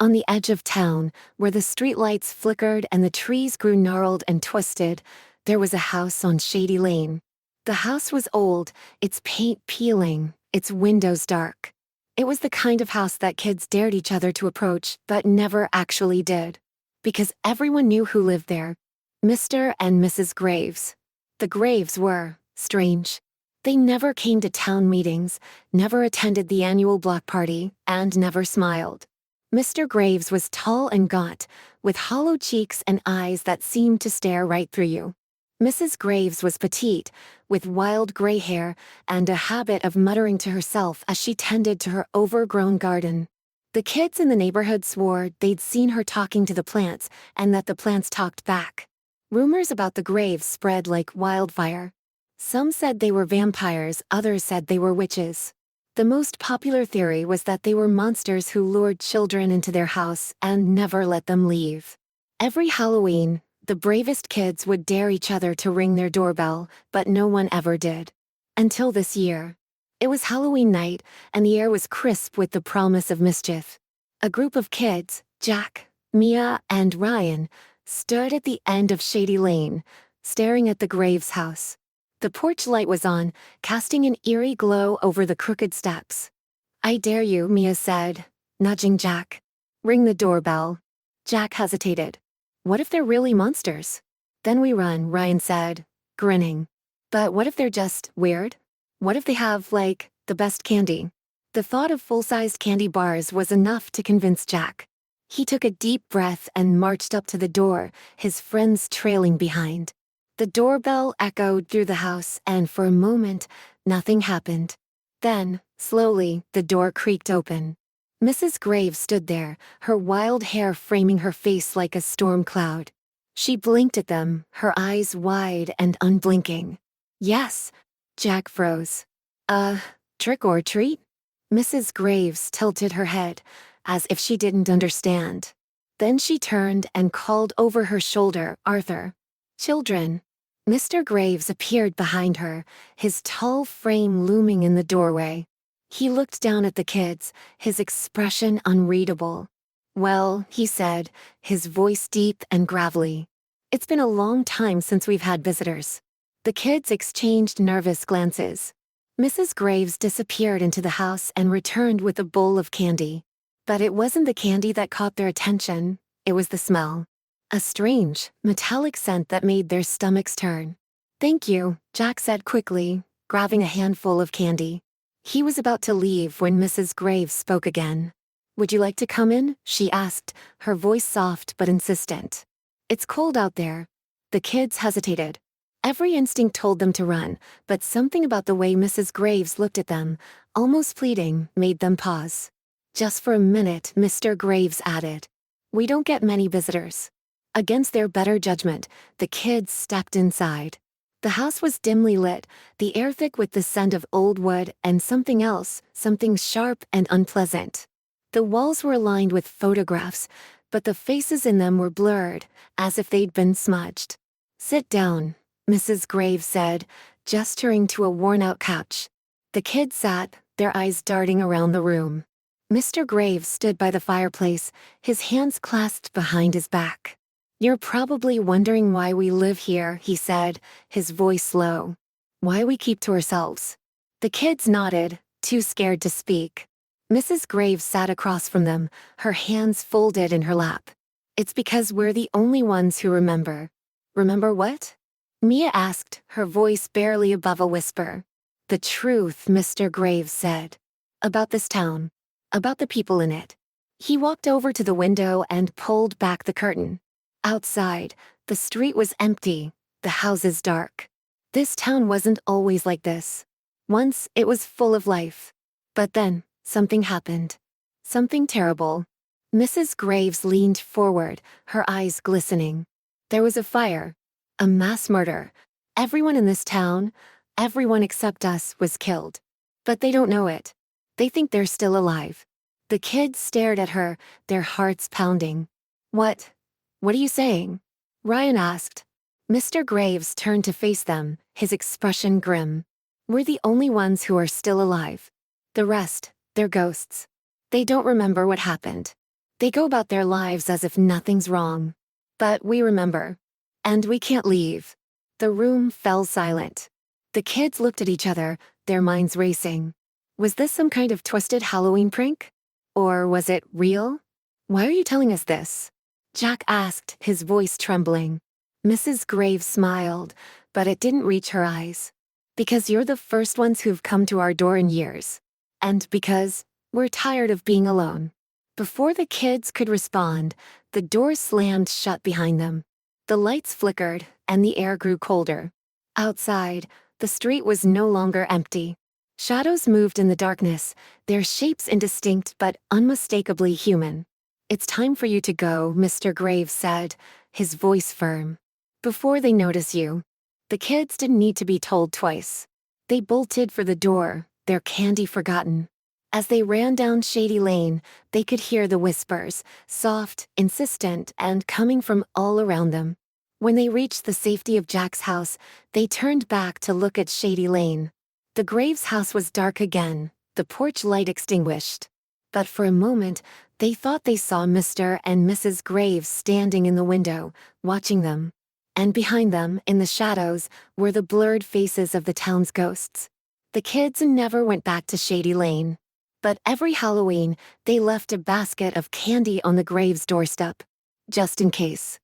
On the edge of town, where the streetlights flickered and the trees grew gnarled and twisted, there was a house on Shady Lane. The house was old, its paint peeling, its windows dark. It was the kind of house that kids dared each other to approach but never actually did. Because everyone knew who lived there. Mr. and Mrs. Graves. The Graves were strange. They never came to town meetings, never attended the annual block party, and never smiled. Mr. Graves was tall and gaunt, with hollow cheeks and eyes that seemed to stare right through you. Mrs. Graves was petite, with wild gray hair and a habit of muttering to herself as she tended to her overgrown garden. The kids in the neighborhood swore they'd seen her talking to the plants and that the plants talked back. Rumors about the Graves spread like wildfire. Some said they were vampires, others said they were witches. The most popular theory was that they were monsters who lured children into their house and never let them leave. Every Halloween, the bravest kids would dare each other to ring their doorbell, but no one ever did. Until this year. It was Halloween night, and the air was crisp with the promise of mischief. A group of kids, Jack, Mia, and Ryan, stood at the end of Shady Lane, staring at the Graves house. The porch light was on, casting an eerie glow over the crooked steps. "I dare you," Mia said, nudging Jack. "Ring the doorbell." Jack hesitated. "What if they're really monsters?" "Then we run," Ryan said, grinning. "But what if they're just weird? What if they have, like, the best candy?" The thought of full-sized candy bars was enough to convince Jack. He took a deep breath and marched up to the door, his friends trailing behind. The doorbell echoed through the house, and for a moment, nothing happened. Then, slowly, the door creaked open. Mrs. Graves stood there, her wild hair framing her face like a storm cloud. She blinked at them, her eyes wide and unblinking. "Yes." Jack froze. Trick or treat?" Mrs. Graves tilted her head, as if she didn't understand. Then she turned and called over her shoulder, "Arthur." "Children." Mr. Graves appeared behind her, his tall frame looming in the doorway. He looked down at the kids, his expression unreadable. "Well," he said, his voice deep and gravelly. "It's been a long time since we've had visitors." The kids exchanged nervous glances. Mrs. Graves disappeared into the house and returned with a bowl of candy. But it wasn't the candy that caught their attention, it was the smell. A strange, metallic scent that made their stomachs turn. "Thank you," Jack said quickly, grabbing a handful of candy. He was about to leave when Mrs. Graves spoke again. "Would you like to come in?" she asked, her voice soft but insistent. "It's cold out there." The kids hesitated. Every instinct told them to run, but something about the way Mrs. Graves looked at them, almost pleading, made them pause. "Just for a minute," Mr. Graves added. "We don't get many visitors." Against their better judgment, the kids stepped inside. The house was dimly lit, the air thick with the scent of old wood and something else, something sharp and unpleasant. The walls were lined with photographs, but the faces in them were blurred, as if they'd been smudged. "Sit down," Mrs. Graves said, gesturing to a worn-out couch. The kids sat, their eyes darting around the room. Mr. Graves stood by the fireplace, his hands clasped behind his back. "You're probably wondering why we live here," he said, his voice low. "Why we keep to ourselves." The kids nodded, too scared to speak. Mrs. Graves sat across from them, her hands folded in her lap. "It's because we're the only ones who remember." "Remember what?" Mia asked, her voice barely above a whisper. "The truth," Mr. Graves said. "About this town. About the people in it." He walked over to the window and pulled back the curtain. Outside, the street was empty, the houses dark. This town wasn't always like this. Once, it was full of life. But then, something happened. Something terrible. Mrs. Graves leaned forward, her eyes glistening. There was a fire. A mass murder. Everyone in this town, everyone except us, was killed. But they don't know it. They think they're still alive. The kids stared at her, their hearts pounding. What are you saying?" Ryan asked. Mr. Graves turned to face them, his expression grim. "We're the only ones who are still alive. The rest, they're ghosts. They don't remember what happened." They go about their lives as if nothing's wrong. But we remember. And we can't leave. The room fell silent. The kids looked at each other, their minds racing. Was this some kind of twisted Halloween prank? Or was it real? Why are you telling us this? Jack asked, his voice trembling. Mrs. Graves smiled, but it didn't reach her eyes. Because you're the first ones who've come to our door in years. And because we're tired of being alone. Before the kids could respond, the door slammed shut behind them. The lights flickered, and the air grew colder. Outside, the street was no longer empty. Shadows moved in the darkness, their shapes indistinct but unmistakably human. "It's time for you to go," Mr. Graves said, his voice firm. "Before they notice you." The kids didn't need to be told twice. They bolted for the door, their candy forgotten. As they ran down Shady Lane, they could hear the whispers, soft, insistent, and coming from all around them. When they reached the safety of Jack's house, they turned back to look at Shady Lane. The Graves house was dark again, the porch light extinguished. But for a moment, they thought they saw Mr. and Mrs. Graves standing in the window, watching them. And behind them, in the shadows, were the blurred faces of the town's ghosts. The kids never went back to Shady Lane. But every Halloween, they left a basket of candy on the Graves' doorstep. Just in case.